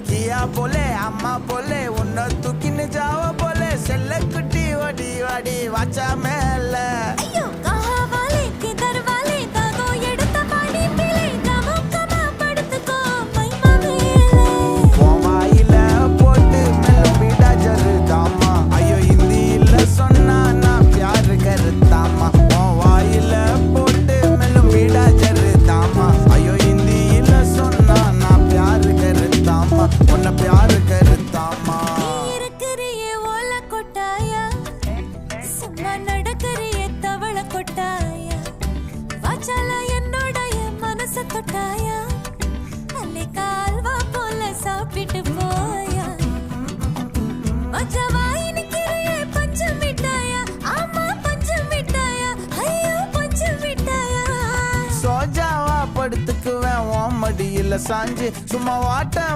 किया बोले अम्मा बोले उन्ना तू किन जाओ बोले सेल्ले कुटी वडी वडी वाचा मेल अय्यो कहा वाले किधर वाले दादो எடுத்த பாடி பிளே கமக்கமா படுத்துக்கோ மைமா மேலே வாயில போட்டு மெல்ல ஜருதாமா ஐயோ ஹிந்தில சொன்னா நான் प्यार करतामा வாயில போட்டு மெல்ல ஜருதாமா ஐயோ ஹிந்தில சொன்னா நான் प्यार करतामा உன்னை प्यार करतामा இருக்கறியே ஓல கொட்டாயா சும்மா நடக்கறியே தவள கொட்டாயா வாச்சால என்னோடைய மனச தொட்டாயா அல்லே கால்வா போல சாப்பிட்டு போயா மச்சவாய் நிக்கிறியே பஞ்சு மிட்டாயா ஆமா பஞ்சு மிட்டாயா ஐயோ பஞ்சு மிட்டாயா சோஜாவா படுத்துக்குவேன் உன் மடியில சாஞ்சு சும்மா வாட்ட